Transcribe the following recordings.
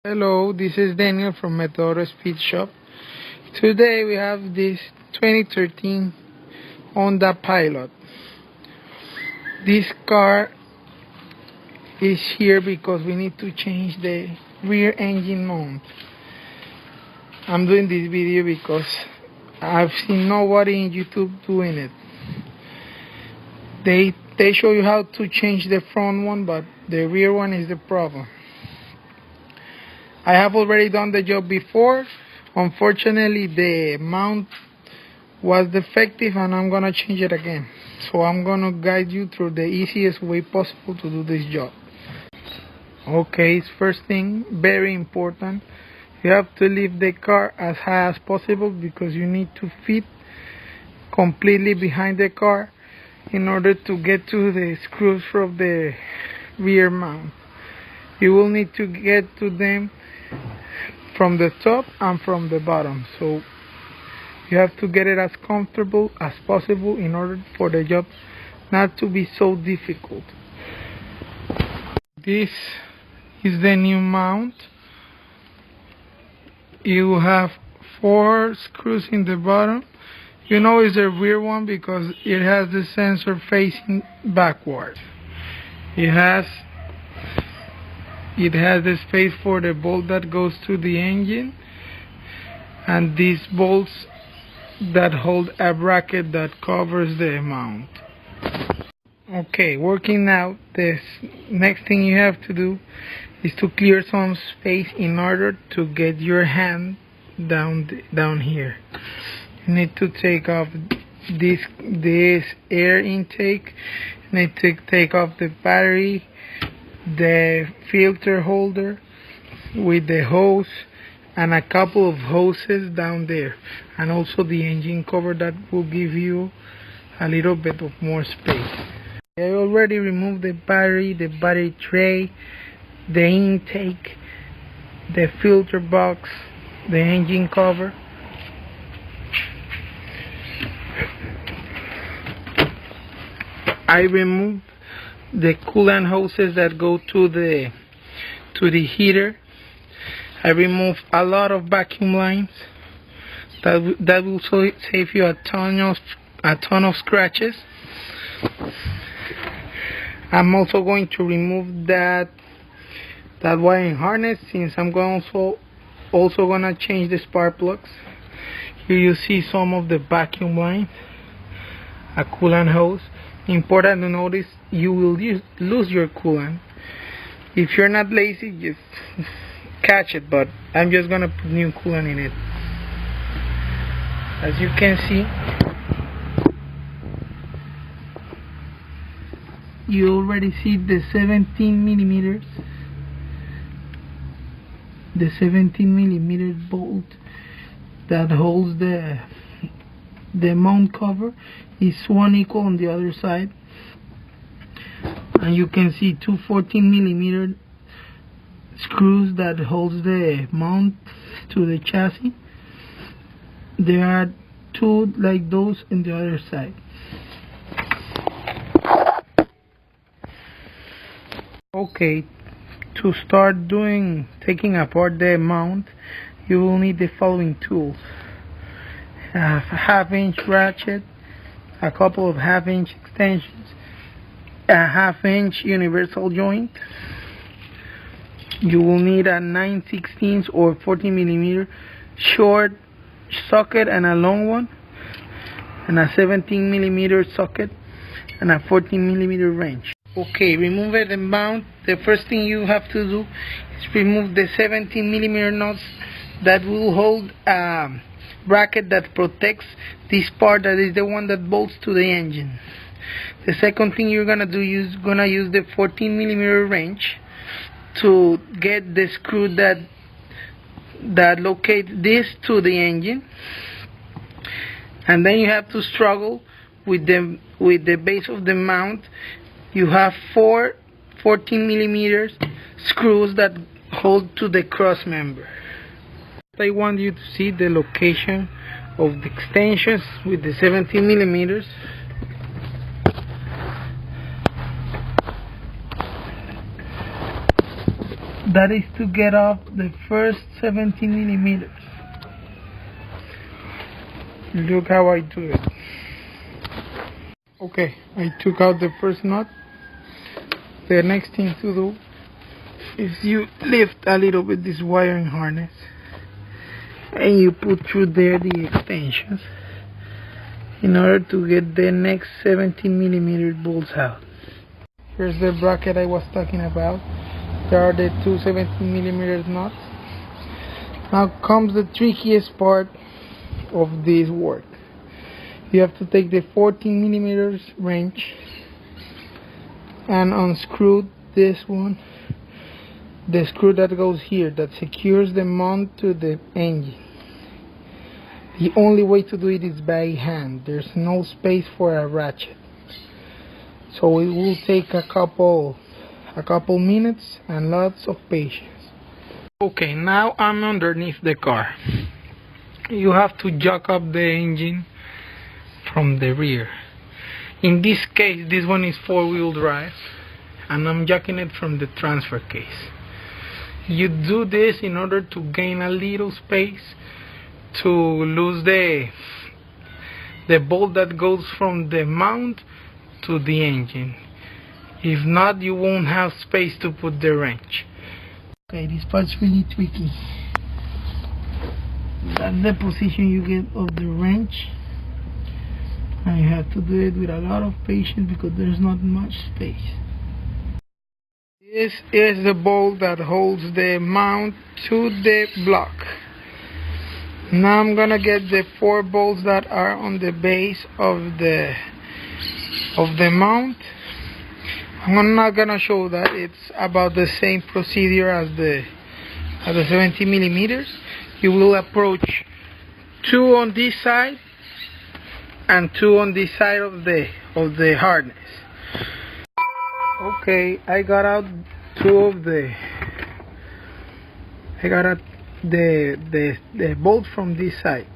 Hello, this is Daniel from Meteoro Speed Shop. Today we have this 2013 Honda Pilot. This car is here because we need to change the rear engine mount. I'm doing this video because I've seen nobody in YouTube doing it. They show you how to change the front one, but the rear one is the problem. I have already done the job before. Unfortunately, the mount was defective and I'm gonna change it again. So I'm gonna guide you through the easiest way possible to do this job. Okay, first thing, very important, you have to leave the car as high as possible because you need to fit completely behind the car in order to get to the screws from the rear mount. You will need to get to them from the top and from the bottom, so you have to get it as comfortable as possible in order for the job not to be so difficult. This is the new mount. You have 4 screws in the bottom. You know it's the rear one because it has the sensor facing backwards. It has the space for the bolt that goes to the engine, and these bolts that hold a bracket that covers the mount. Okay, working out, this next thing you have to do is to clear some space in order to get your hand down here. You need to take off this air intake. You need to take off the battery, the filter holder with the hose, and a couple of hoses down there, and also the engine cover that will give you a little bit of more space. I already removed the battery tray, the intake, the filter box, the engine cover. I removed the coolant hoses that go to the heater. I removed a lot of vacuum lines. That will save you a ton of scratches. I'm also going to remove that wiring harness, since I'm also gonna change the spark plugs. Here you see some of the vacuum lines, a coolant hose. Important to notice, you will lose your coolant. If you're not lazy, just catch it, but I'm just gonna put new coolant in it. As you can see, you already see the 17 millimeters bolt that holds the mount cover. Is one equal on the other side, and you can see 2 14 millimeter screws that holds the mount to the chassis. There are 2 like those on the other side. Okay, to start taking apart the mount, you will need the following tools: a 1/2-inch ratchet, a couple of 1/2-inch extensions, a 1/2-inch universal joint. You will need a 9/16 or 14 millimeter short socket and a long one, and a 17 millimeter socket and a 14 millimeter wrench. Okay, remove the mount. The first thing you have to do is remove the 17 millimeter nuts that will hold a bracket that protects this part, that is the one that bolts to the engine. The second thing you're gonna do is use the 14 millimeter wrench to get the screw that locates this to the engine, and then you have to struggle with the base of the mount. You have 4 14 millimeters screws that hold to the cross member. I want you to see the location of the extensions with the 17 millimeters. That is to get off the first 17 millimeters. Look how I do it. Okay, I took out the first nut. The next thing to do is you lift a little bit this wiring harness and you put through there the extensions in order to get the next 17 millimeter bolts out. Here's the bracket I was talking about. There are the two 17 millimeter nuts. Now comes the trickiest part of this work. You have to take the 14 millimeters wrench and unscrew this one, the screw that goes here that secures the mount to the engine. The only way to do it is by hand. There's no space for a ratchet, so it will take a couple minutes and lots of patience. Okay, now I'm underneath the car. You have to jack up the engine from the rear. In this case, this one is 4-wheel drive, and I'm jacking it from the transfer case. You do this in order to gain a little space to lose the bolt that goes from the mount to the engine. If not, you won't have space to put the wrench. Okay, this part's really tricky. That's the position you get of the wrench. And you have to do it with a lot of patience because there's not much space. This is the bolt that holds the mount to the block. Now I'm gonna get the 4 bolts that are on the base of the mount. I'm not gonna show that. It's about the same procedure as the 17 millimeters. You will approach 2 on this side and 2 on this side of the harness. Okay, I got out the bolt from this side,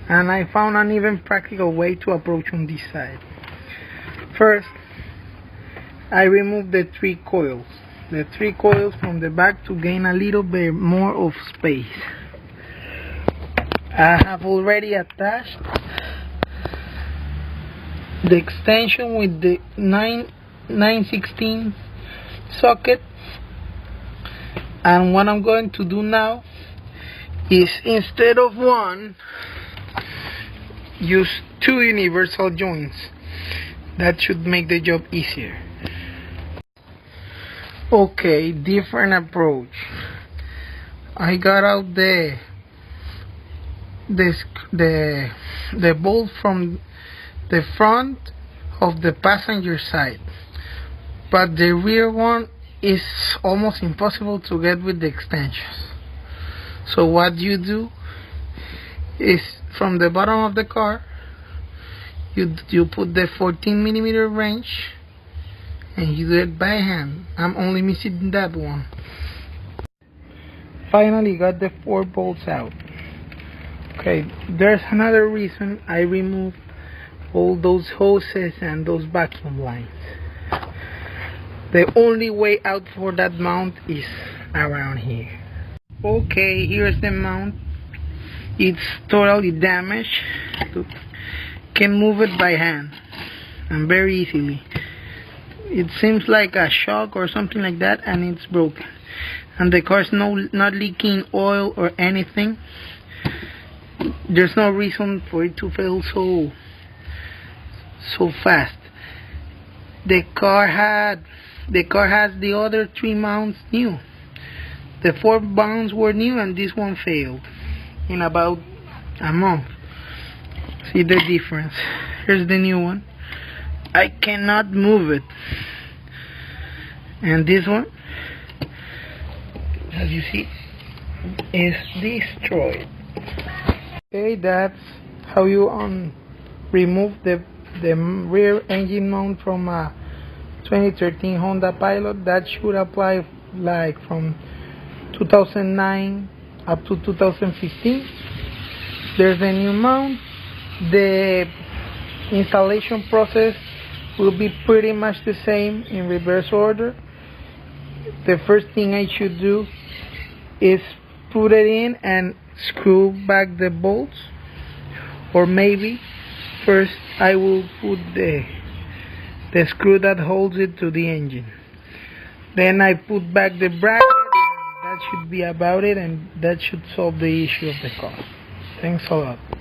and I found an even practical way to approach on this side. First, I removed the 3 coils from the back to gain a little bit more of space. I have already attached the extension with the 9/16 socket, and what I'm going to do now is, instead of 1, use 2 universal joints. That should make the job easier. Okay, different approach. I got out the bolt from the front of the passenger side, but the rear one is almost impossible to get with the extensions. So what you do is, from the bottom of the car, you put the 14 millimeter wrench and you do it by hand. I'm only missing that one. Finally got the 4 bolts out. Okay, there's another reason I removed all those hoses and those vacuum lines. The only way out for that mount is around here. Okay, here's the mount. It's totally damaged. Look, can move it by hand and very easily. It seems like a shock or something like that, and it's broken. And the car's not leaking oil or anything. There's no reason for it to fail so fast. The car has the other 3 mounts new. The 4 mounts were new, and this one failed in about a month. See the difference? Here's the new one. I cannot move it. And this one, as you see, is destroyed. Okay, that's how you remove the rear engine mount from a 2013 Honda Pilot. That should apply like from 2009 up to 2015. There's a new mount. The installation process will be pretty much the same in reverse order. the first thing I should do is put it in and screw back the bolts, or maybe first I will put the screw that holds it to the engine. Then I put back the bracket. That should be about it, and that should solve the issue of the car. Thanks a lot.